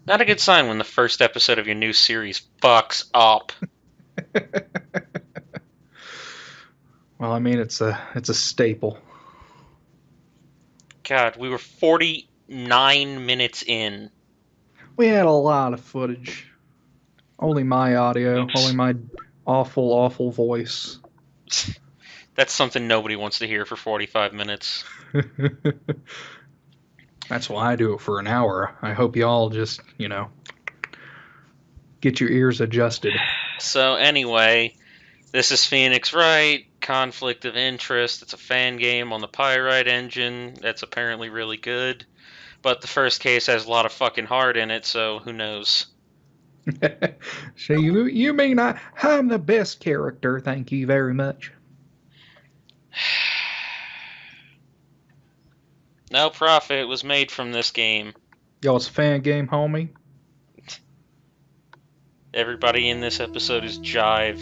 Not a good sign when the first episode of your new series fucks up. Well, I mean, it's a staple. God, we were 49 minutes in. We had a lot of footage. Only my audio, only my awful, awful voice. That's something nobody wants to hear for 45 minutes. That's why I do it for an hour. I hope y'all just, get your ears adjusted. So anyway, this is Phoenix Wright, Conflict of Interest. It's a fan game on the Pyrite engine that's apparently really good. But the first case has a lot of fucking heart in it, so who knows? So you mean I'm the best character, thank you very much. No profit was made from this game. Yo, it's a fan game, homie. Everybody in this episode is jive.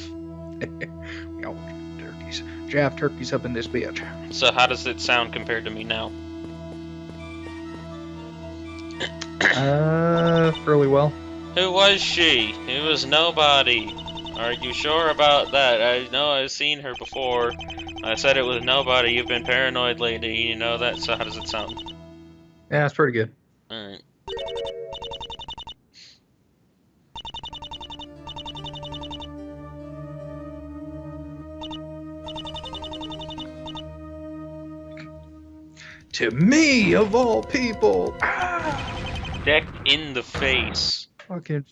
Yo, turkeys. Jive turkeys up in this bitch. So how does it sound compared to me now? Fairly well. Who was she? It was nobody. Are you sure about that? I know I've seen her before. I said it was nobody. You've been paranoid lately. You know that, so how does it sound? Yeah, it's pretty good. Alright. To me, of all people. Decked in the face. Fucking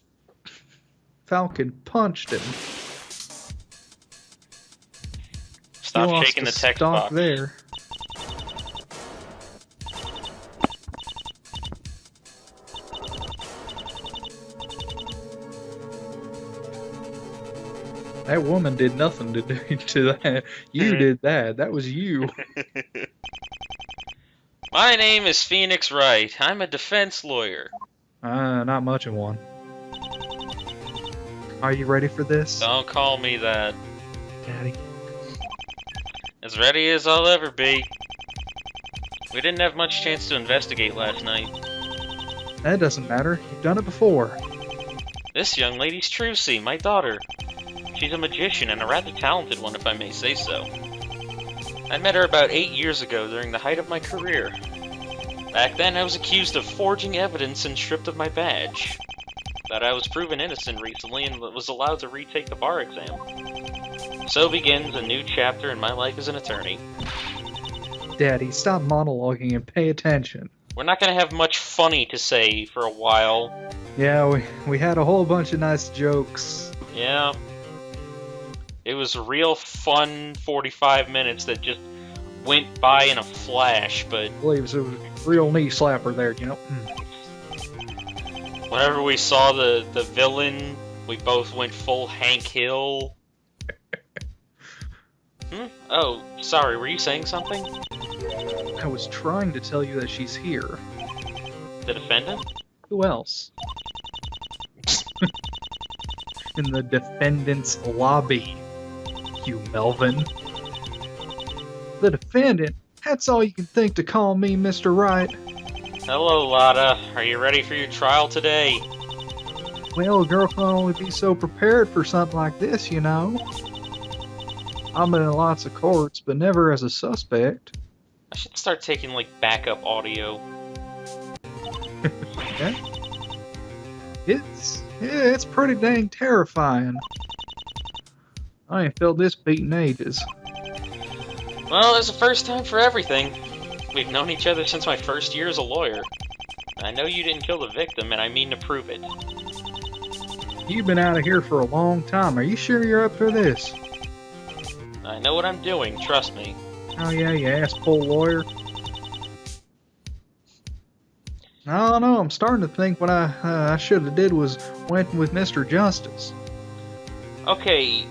Falcon punched him. Stop shaking the text box. There. That woman did nothing to do to that. You did that. That was you. My name is Phoenix Wright. I'm a defense lawyer. Not much of one. Are you ready for this? Don't call me that. Daddy. As ready as I'll ever be. We didn't have much chance to investigate last night. That doesn't matter. You've done it before. This young lady's Trucy, my daughter. She's a magician and a rather talented one, if I may say so. I met her about 8 years ago during the height of my career. Back then, I was accused of forging evidence and stripped of my badge. But I was proven innocent recently and was allowed to retake the bar exam. So begins a new chapter in my life as an attorney. Daddy, stop monologuing and pay attention. We're not going to have much funny to say for a while. Yeah, we had a whole bunch of nice jokes. Yeah. It was a real fun 45 minutes that just went by in a flash, but... I believe it was a real knee slapper there, you know? Whenever we saw the villain, we both went full Hank Hill. Oh, sorry, were you saying something? I was trying to tell you that she's here. The defendant? Who else? In the defendant's lobby, you Melvin. The defendant? That's all you can think to call me Mr. Wright. Hello, Lotta. Are you ready for your trial today? Well, a girl can only be so prepared for something like this, you know. I've been in lots of courts, but never as a suspect. I should start taking, like, backup audio. Yeah. It's pretty dang terrifying. I ain't felt this beat in ages. Well, there's a first time for everything. We've known each other since my first year as a lawyer. I know you didn't kill the victim, and I mean to prove it. You've been out of here for a long time. Are you sure you're up for this? I know what I'm doing, trust me. Oh yeah, you asshole lawyer. I don't know, I'm starting to think what I should have did was went with Mr. Justice. Okay,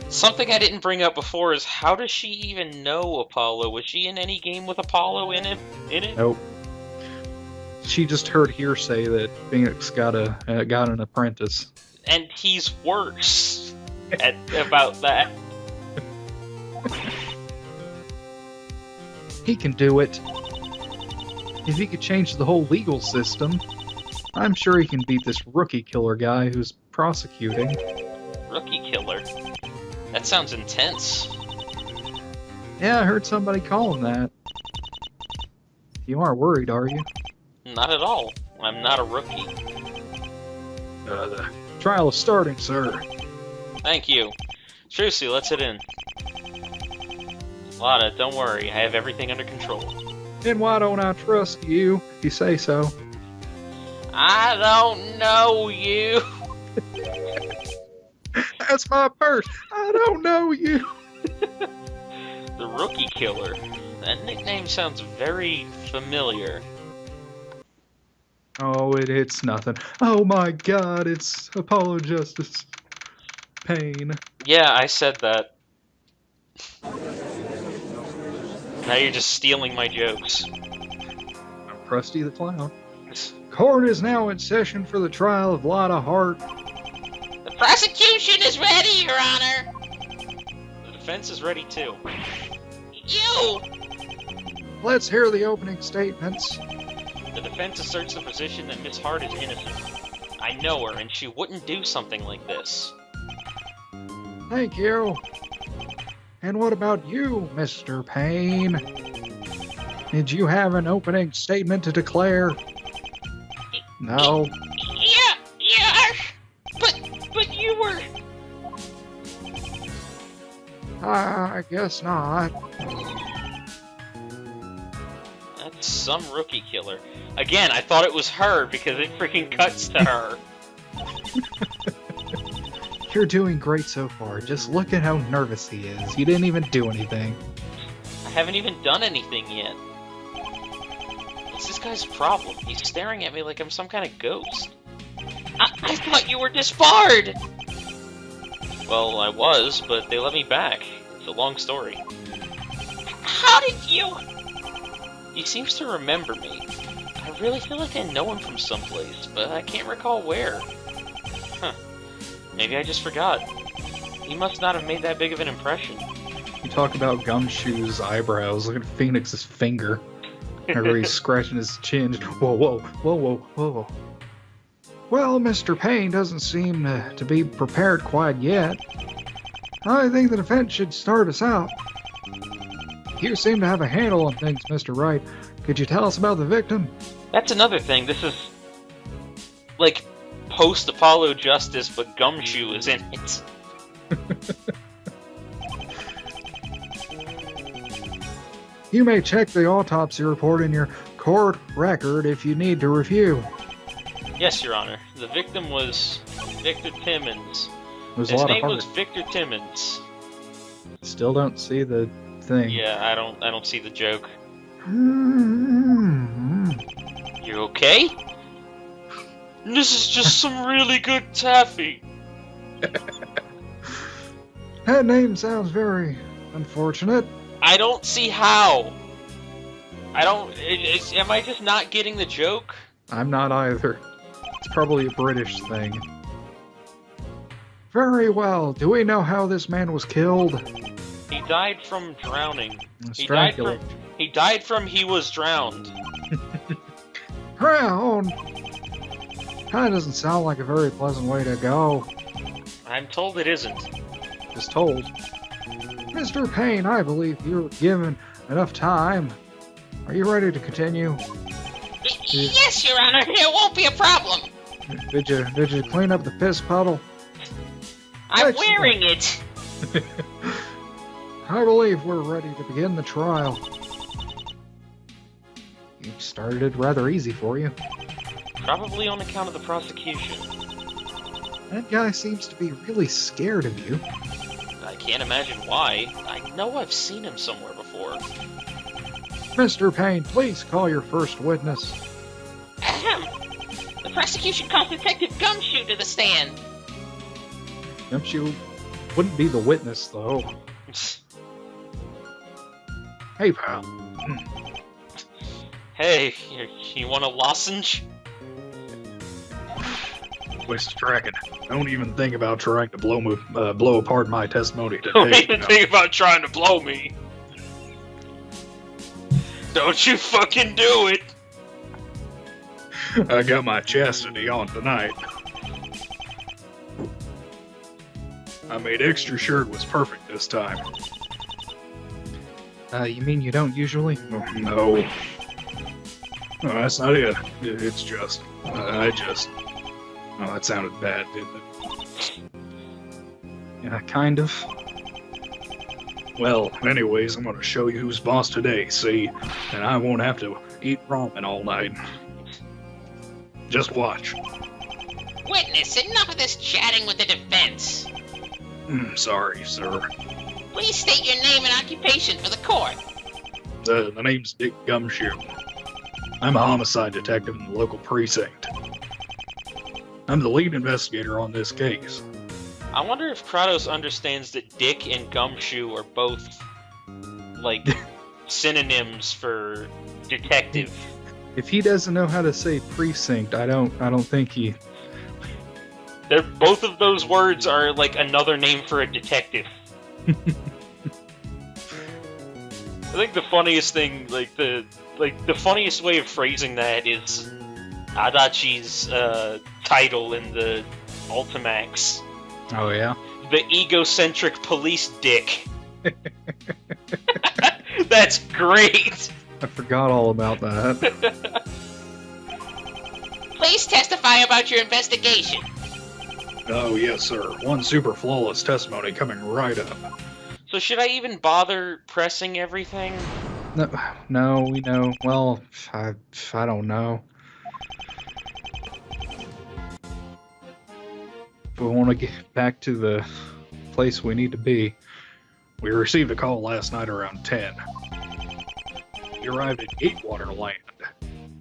something I didn't bring up before is how does she even know Apollo? Was she in any game with Apollo in it? Nope. She just heard hearsay that Phoenix got an apprentice. And he's worse about that. He can do it. If he could change the whole legal system. I'm sure he can beat this rookie killer guy who's prosecuting. Rookie killer? That sounds intense. Yeah, I heard somebody call him that. You aren't worried, are you? Not at all. I'm not a rookie. The trial is starting, sir. Thank you. Trucy, let's hit in. Lotta, don't worry. I have everything under control. And why don't I trust you if you say so? I don't know you. That's my purse. I don't know you. The Rookie Killer. That nickname sounds very familiar. Oh, it's nothing. Oh my god, it's Apollo Justice. Pain. Yeah, I said that. Now you're just stealing my jokes. I'm Krusty the Clown. Court is now in session for the trial of Lotta Hart. The prosecution is ready, Your Honor! The defense is ready too. You! Let's hear the opening statements. The defense asserts the position that Miss Hart is innocent. I know her, and she wouldn't do something like this. Thank you. And what about you, Mr. Payne? Did you have an opening statement to declare? No. Yeah, but you were... I guess not. That's some rookie killer. Again, I thought it was her because it freaking cuts to her. You're doing great so far. Just look at how nervous he is. You didn't even do anything. I haven't even done anything yet. What's this guy's problem? He's staring at me like I'm some kind of ghost. I thought you were disbarred! Well, I was, but they let me back. It's a long story. How did you... He seems to remember me. I really feel like I know him from someplace, but I can't recall where. Huh. Maybe I just forgot. He must not have made that big of an impression. You talk about Gumshoe's eyebrows. Look at Phoenix's finger. Whenever he's scratching his chin. Whoa, whoa, whoa, whoa, whoa. Well, Mr. Payne doesn't seem to be prepared quite yet. I think the defense should start us out. You seem to have a handle on things, Mr. Wright. Could you tell us about the victim? That's another thing. This is... like... post-Apollo Justice, but Gumshoe is in it. You may check the autopsy report in your court record if you need to review. Yes, Your Honor. The victim was Victor Timmons. His name was Victor Timmons. Still don't see the thing. Yeah, I don't see the joke. Mm-hmm. You okay? This is just some really good taffy. That name sounds very unfortunate. I don't see how. Am I just not getting the joke? I'm not either. It's probably a British thing. Very well. Do we know how this man was killed? He died from drowning. Dracula. He died from he was drowned. Drowned? That doesn't sound like a very pleasant way to go. I'm told it isn't. Just told. Mr. Payne, I believe you were given enough time. Are you ready to continue? Yes, Your Honor. It won't be a problem. Did you clean up the piss puddle? I'm Excellent. wearing it. I believe we're ready to begin the trial. You started it rather easy for you. Probably on account of the prosecution. That guy seems to be really scared of you. I can't imagine why. I know I've seen him somewhere before. Mr. Payne, please call your first witness. Ahem. The prosecution calls Detective Gumshoe to the stand. Gumshoe wouldn't be the witness, though. Hey, pal. Hey, you want a lozenge? Waste tracking. Don't even think about trying to blow apart my testimony today. Don't even think about trying to blow me. Don't you fucking do it. I got my chastity on tonight. I made extra sure it was perfect this time. You mean you don't usually? No. No, that's not it. It's just... Oh, that sounded bad, didn't it? Yeah, kind of. Well, anyways, I'm gonna show you who's boss today, see? And I won't have to eat ramen all night. Just watch. Witness, enough of this chatting with the defense. Sorry, sir. Please state your name and occupation for the court. The name's Dick Gumshoe. I'm a homicide detective in the local precinct. I'm the lead investigator on this case. I wonder if Kratos understands that Dick and Gumshoe are both, like, synonyms for detective. If he doesn't know how to say precinct, I don't think he... Both of those words are, like, another name for a detective. I think the funniest thing, the funniest way of phrasing that is Adachi's title in the Ultimax. Oh, yeah? The egocentric police dick. That's great! I forgot all about that. Please testify about your investigation. Oh, yes, sir. One super flawless testimony coming right up. So should I even bother pressing everything? No, we know. Well, I don't know. If we want to get back to the place we need to be, we received a call last night around 10. We arrived at Gatewater Land,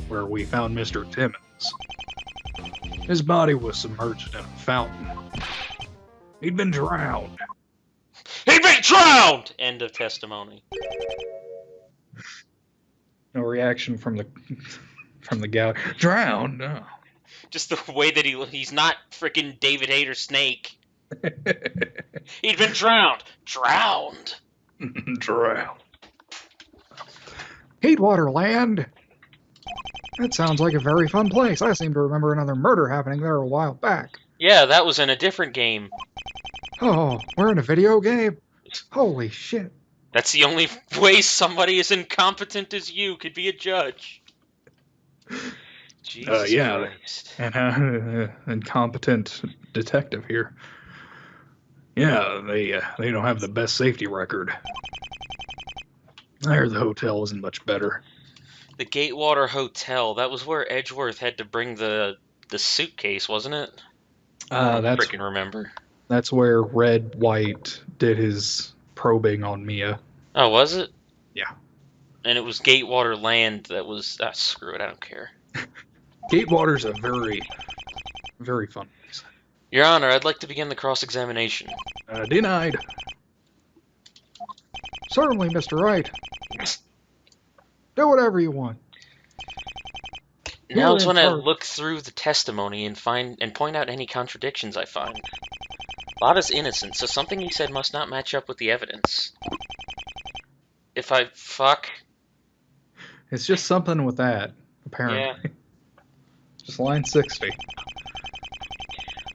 where we found Mr. Timmons. His body was submerged in a fountain. He'd been drowned. He'd been drowned! End of testimony. No reaction from the gal. Drowned? No. Just the way that he's not freaking David Hayter Snake. He'd been drowned. Drowned. Drowned. Gatewater Land. That sounds like a very fun place. I seem to remember another murder happening there a while back. Yeah, that was in a different game. Oh, we're in a video game? Holy shit. That's the only way somebody as incompetent as you could be a judge. Jesus Christ. And incompetent detective here. Yeah, they don't have the best safety record. I heard the hotel isn't much better. The Gatewater Hotel, that was where Edgeworth had to bring the suitcase, wasn't it? I don't freaking remember. That's where Red White did his probing on Mia. Oh, was it? Yeah. And it was Gatewater Land that was... Ah, screw it, I don't care. Gatewater's a very, very fun place. Your Honor, I'd like to begin the cross-examination. Denied. Certainly, Mr. Wright. Do whatever you want. Now is when I look through the testimony and point out any contradictions I find. Lotta's innocent, so something he said must not match up with the evidence. If I fuck... It's just something with that, apparently. Yeah. Just line 60.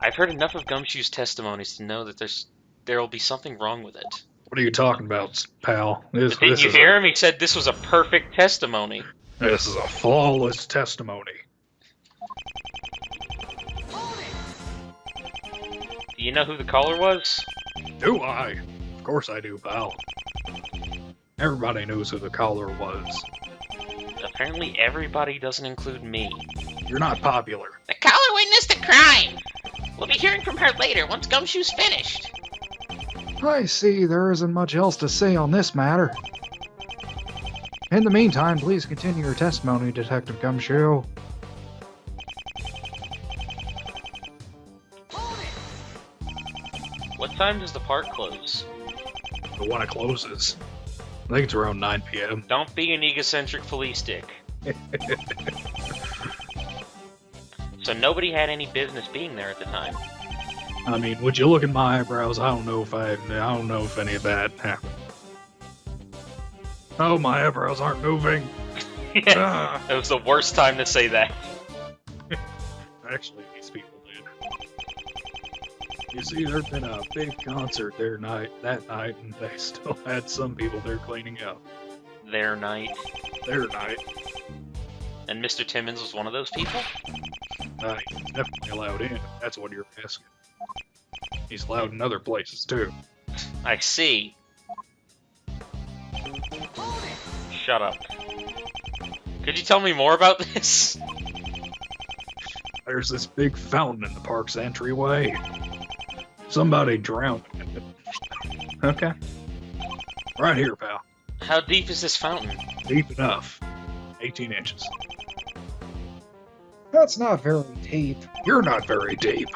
I've heard enough of Gumshoe's testimonies to know that there'll be something wrong with it. What are you talking about, pal? Didn't you hear him? He said this was a perfect testimony. This is a flawless testimony. Do you know who the caller was? Do I? Of course I do, pal. Everybody knows who the caller was. Apparently everybody doesn't include me. You're not popular. The caller witnessed a crime. We'll be hearing from her later once Gumshoe's finished. I see there isn't much else to say on this matter. In the meantime, please continue your testimony, Detective Gumshoe. What time does the park close? The one it closes. I think it's around 9 p.m. Don't be an egocentric police dick. So nobody had any business being there at the time. I mean, would you look at my eyebrows? I don't know if any of that happened. Oh, my eyebrows aren't moving. Yeah, it was the worst time to say that. Actually, these people did. You see, there'd been a big concert that night, and they still had some people there cleaning up. Their night. Their night. And Mr. Timmons was one of those people? He's definitely allowed in, if that's what you're asking. He's allowed in other places, too. I see. Shut up. Could you tell me more about this? There's this big fountain in the park's entryway. Somebody drowned in it. Okay. Right here, pal. How deep is this fountain? Deep enough. 18 inches. That's not very deep. You're not very deep.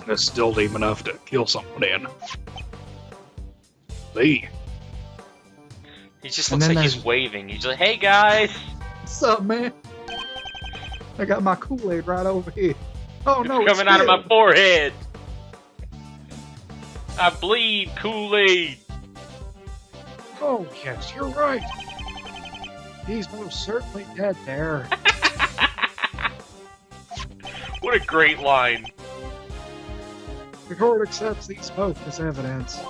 It's still deep enough to kill someone in. See? He just And looks then like he's there's- waving. He's like, hey guys! What's up, man? I got my Kool-Aid right over here. Oh no, It's it's coming out of my spilled. forehead! I bleed Kool-Aid! Oh yes, you're right. He's most certainly dead there. What a great line. The court accepts these both as evidence.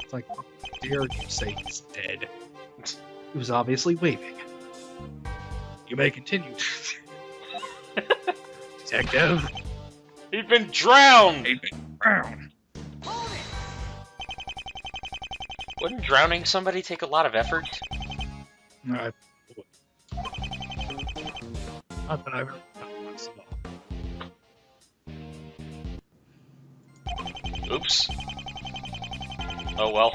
It's like, how dare you say he's dead? He was obviously waving. You may continue. Detective. He'd been drowned! Brown. Wouldn't drowning somebody take a lot of effort? Not that I've ever done myself. Oops. Oh well.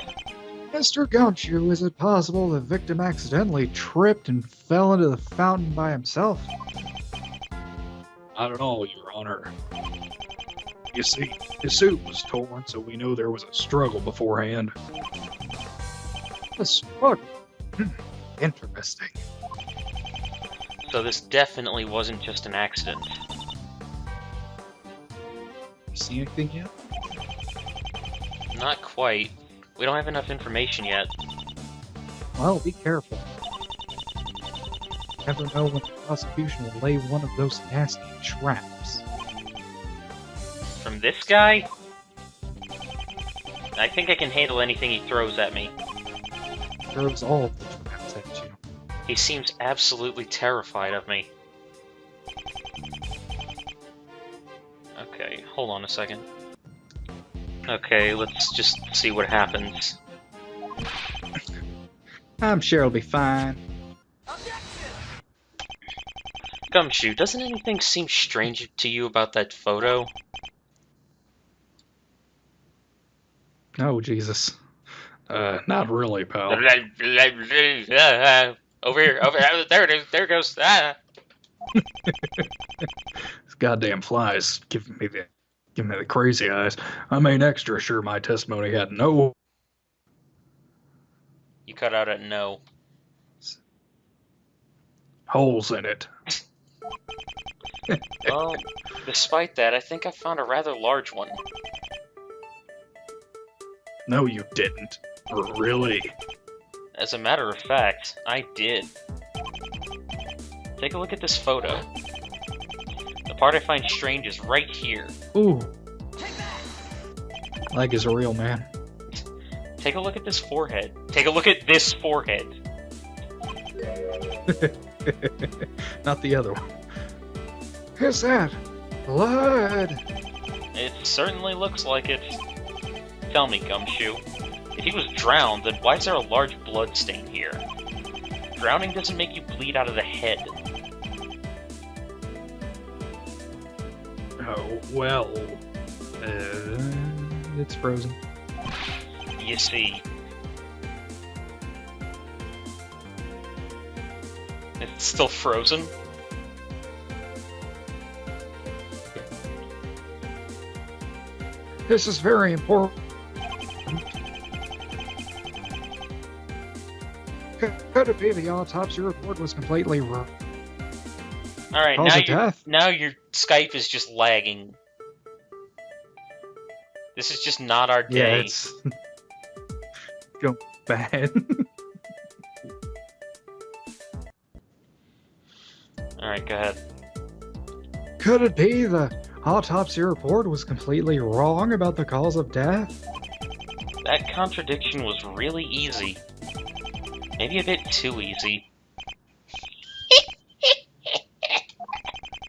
Mr. Gumshoe, is it possible the victim accidentally tripped and fell into the fountain by himself? I don't know, Your Honor. You see, his suit was torn, so we know there was a struggle beforehand. A struggle. Interesting. So this definitely wasn't just an accident. You see anything yet? Not quite. We don't have enough information yet. Well, be careful. Never know when the prosecution will lay one of those nasty traps. From this guy? I think I can handle anything he throws at me. Throws all of the traps at you. He seems absolutely terrified of me. Okay, hold on a second. Okay, let's just see what happens. I'm sure it'll be fine. Gumshoe, doesn't anything seem strange to you about that photo? Oh, Jesus. Not really, pal. Over here, over there it is, there it goes. Ah. These goddamn flies giving me the crazy eyes. I made extra sure my testimony had no You cut out at no. holes in it. Well, despite that, I think I found a rather large one. No, you didn't. Really? As a matter of fact, I did. Take a look at this photo. The part I find strange is right here. Ooh. Like is a real man. Take a look at this forehead. Take a look at this forehead. Not the other one. Who's that? Blood! It certainly looks like it. Tell me, Gumshoe. If he was drowned, then why is there a large blood stain here? Drowning doesn't make you bleed out of the head. Oh, well. It's frozen. You see. It's still frozen? This is very important. Could it be the autopsy report was completely wrong? Alright, Cause of death? now your Skype is just lagging. This is just not our day. Yeah, it's go bad. Alright, go ahead. Could it be the autopsy report was completely wrong about the cause of death? That contradiction was really easy. Maybe a bit too easy.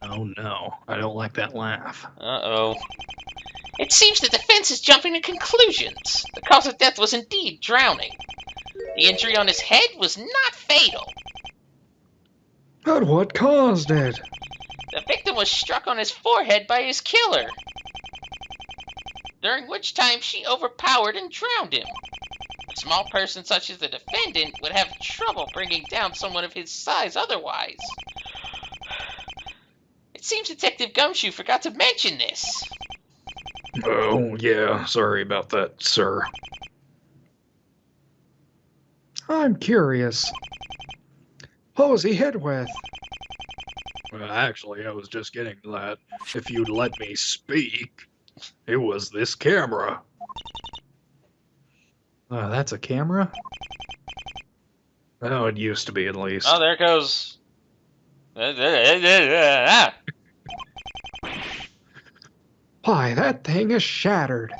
Oh no, I don't like that laugh. Uh-oh. It seems the defense is jumping to conclusions. The cause of death was indeed drowning. The injury on his head was not fatal. But what caused it? The victim was struck on his forehead by his killer, during which time she overpowered and drowned him. A small person such as the defendant would have trouble bringing down someone of his size otherwise. It seems Detective Gumshoe forgot to mention this. Oh, yeah, sorry about that, sir. I'm curious. What was he hit with? Well, actually, I was just getting to that. If you'd let me speak, it was this camera. That's a camera? Oh, it used to be, at least. Oh, there it goes. Why, that thing is shattered.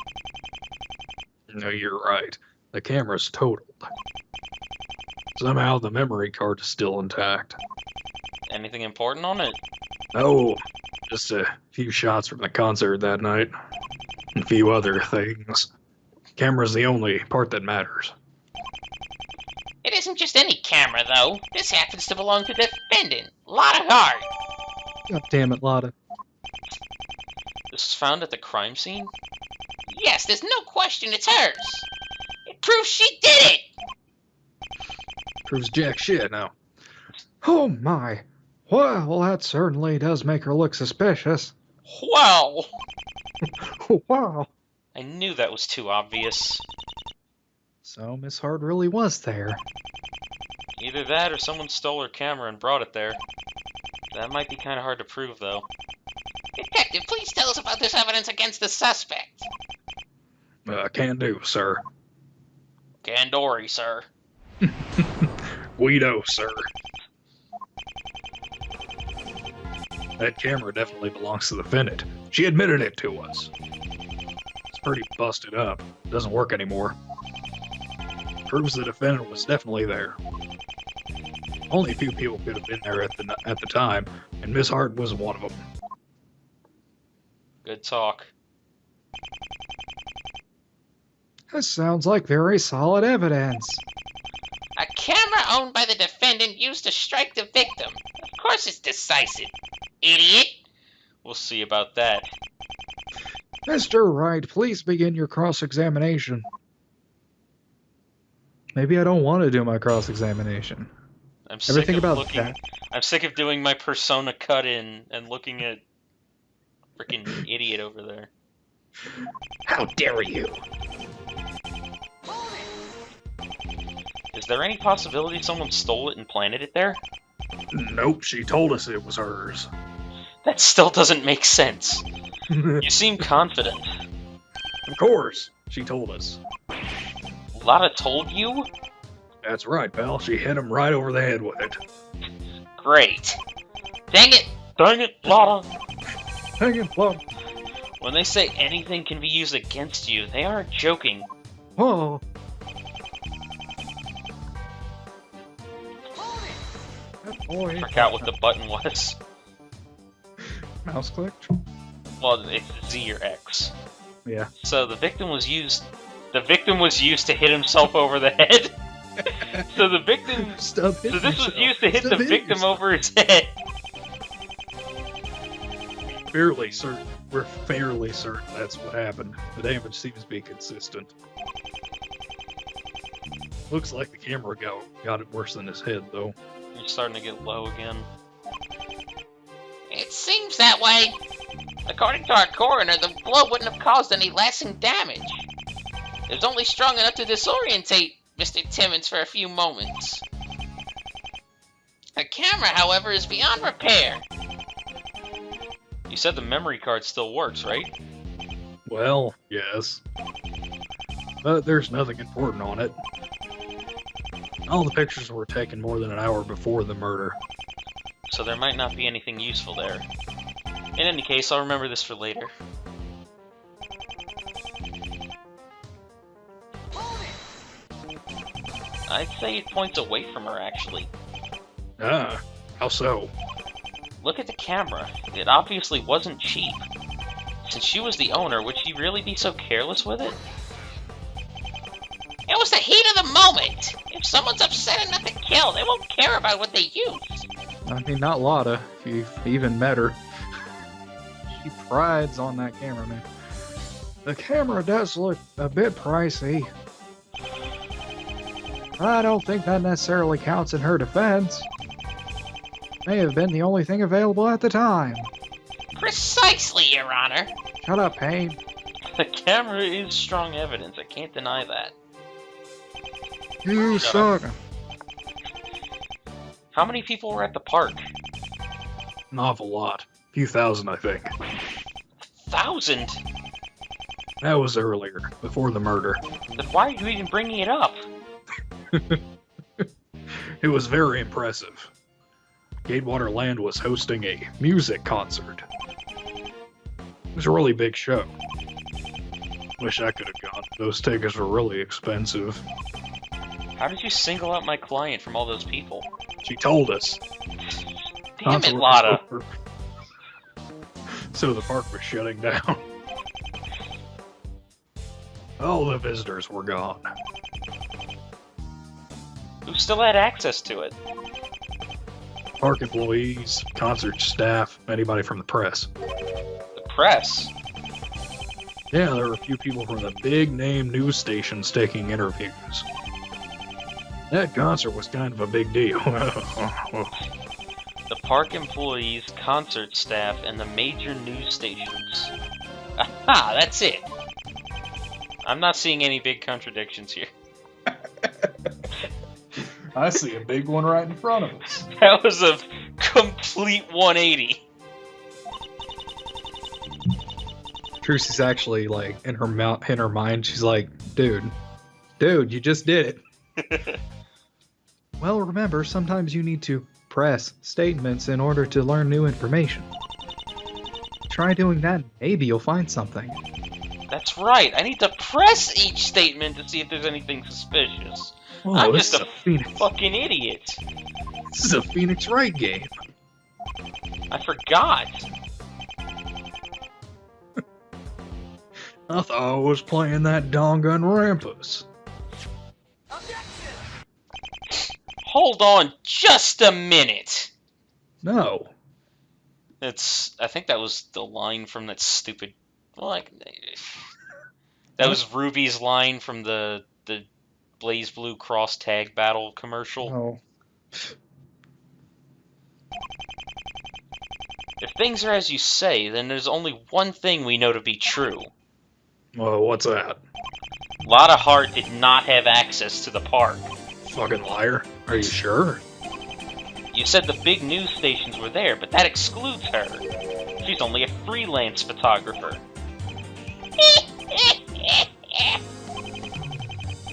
No, you're right. The camera's totaled. Somehow the memory card is still intact. Anything important on it? Oh, just a few shots from the concert that night. And a few other things. Camera's the only part that matters. It isn't just any camera, though. This happens to belong to the defendant, Lotta Hart. God damn it, Lotta. This was found at the crime scene? Yes, there's no question it's hers. It proves she did it! Proves jack shit now. Oh my. Well, that certainly does make her look suspicious. Wow! Wow. I knew that was too obvious. So Miss Hart really was there. Either that or someone stole her camera and brought it there. That might be kind of hard to prove, though. Detective, please tell us about this evidence against the suspect. Can do, sir. Gandori, sir. Guido, sir. That camera definitely belongs to the defendant. She admitted it to us. It's pretty busted up. Doesn't work anymore. Proves the defendant was definitely there. Only a few people could have been there at the time, and Miss Hart was one of them. Good talk. This sounds like very solid evidence. A camera owned by the defendant used to strike the victim. Of course it's decisive, idiot. We'll see about that. Mr. Wright, please begin your cross-examination. Maybe I don't want to do my cross-examination. I'm Ever sick think of about looking. that? I'm sick of doing my persona cut-in and looking at freaking idiot over there. How dare you! Is there any possibility someone stole it and planted it there? Nope, she told us it was hers. That still doesn't make sense. You seem confident. Of course, she told us. Lotta told you? That's right, pal. She hit him right over the head with it. Great. Dang it! Dang it, Lotta! Hang it, Plum. When they say anything can be used against you, they aren't joking. Whoa. That boy. Forgot what the button was. Mouse click. Well, it's Z or X. Yeah. So the victim was used. The victim was used to hit himself over the head. So the victim. Stop So hitting this was yourself. used to hit Stop the hitting victim yourself. over his head. Fairly certain. We're fairly certain that's what happened. The damage seems to be consistent. Looks like the camera got it worse than his head, though. You're starting to get low again. It seems that way. According to our coroner, the blow wouldn't have caused any lasting damage. It was only strong enough to disorientate Mr. Timmons for a few moments. The camera, however, is beyond repair. You said the memory card still works, right? Well, yes. But there's nothing important on it. All the pictures were taken more than an hour before the murder. so there might not be anything useful there. In any case, I'll remember this for later. I'd say it points away from her, actually. Ah, how so? Look at the camera. It obviously wasn't cheap. Since she was the owner, would she really be so careless with it? It was the heat of the moment. If someone's upset enough to kill, they won't care about what they use. I mean, not Lotta, if you've even met her. She prides on that camera, man. The camera does look a bit pricey. I don't think that necessarily counts in her defense. May have been the only thing available at the time. Precisely, Your Honor. Shut up, Payne. The camera is strong evidence, I can't deny that. You suck. How many people were at the park? An awful lot. Few thousand, I think. 1,000? That was earlier, before the murder. Then why are you even bringing it up? It was very impressive. Gatewater Land was hosting a music concert. It was a really big show. Wish I could have gone. Those tickets were really expensive. How did you single out my client from all those people? She told us. Damn it, Lotta! So the park was shutting down. All the visitors were gone. Who still had access to it? Park employees, concert staff, anybody from the press. The press? Yeah, there were a few people from the big-name news stations taking interviews. That concert was kind of a big deal. The park employees, concert staff, and the major news stations. Aha, that's it! I'm not seeing any big contradictions here. I see a big one right in front of us. That was a complete 180. Trucy's actually like in her mind. She's like, "Dude, you just did it." Well, remember, sometimes you need to press statements in order to learn new information. Try doing that. Maybe you'll find something. That's right. I need to press each statement to see if there's anything suspicious. Whoa, I'm this just is a Phoenix. fucking idiot. This is a Phoenix Wright game. I forgot. I thought I was playing that Dongun Rampus. Hold on just a minute. No. I think that was the line from that stupid... that was Ruby's line from the Blaze Blue Cross Tag Battle commercial. Oh. If things are as you say, then there's only one thing we know to be true. Well, what's that? Lotta Hart did not have access to the park. Fucking liar. Are you sure? You said the big news stations were there, but that excludes her. She's only a freelance photographer.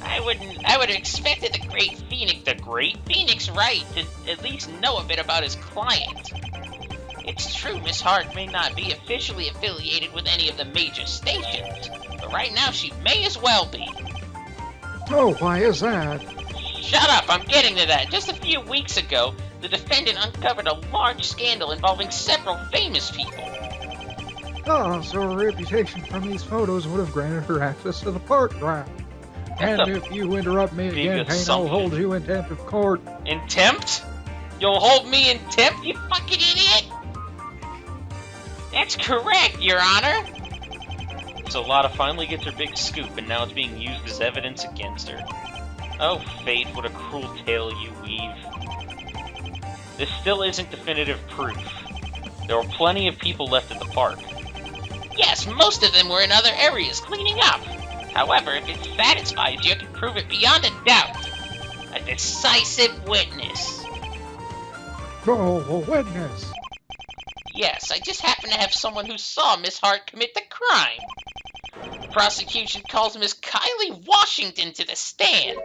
I would have expected the great Phoenix Wright to at least know a bit about his client. It's true Miss Hart may not be officially affiliated with any of the major stations, but right now she may as well be. Oh, why is that? Shut up, I'm getting to that. Just a few weeks ago, the defendant uncovered a large scandal involving several famous people. Oh, so her reputation from these photos would have granted her access to the park ground. And if you interrupt me again, Payne, I'll hold you in contempt of court. In tempt? You'll hold me in tempt, you Fucking idiot! That's correct, Your Honor. So Lotta finally gets her big scoop, and now it's being used as evidence against her. Oh, fate, what a cruel tale you weave. This still isn't definitive proof. There were plenty of people left at the park. Yes, most of them were in other areas cleaning up. However, if it satisfies you, I can prove it beyond a doubt. A decisive witness. Oh, a witness. Yes, I just happen to have someone who saw Miss Hart commit the crime. The prosecution calls Miss Kylie Washington to the stand.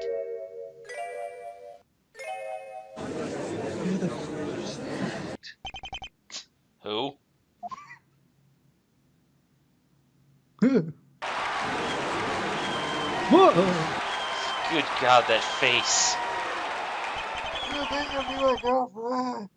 Whoa! Good God, that face. You think you'll be my girlfriend?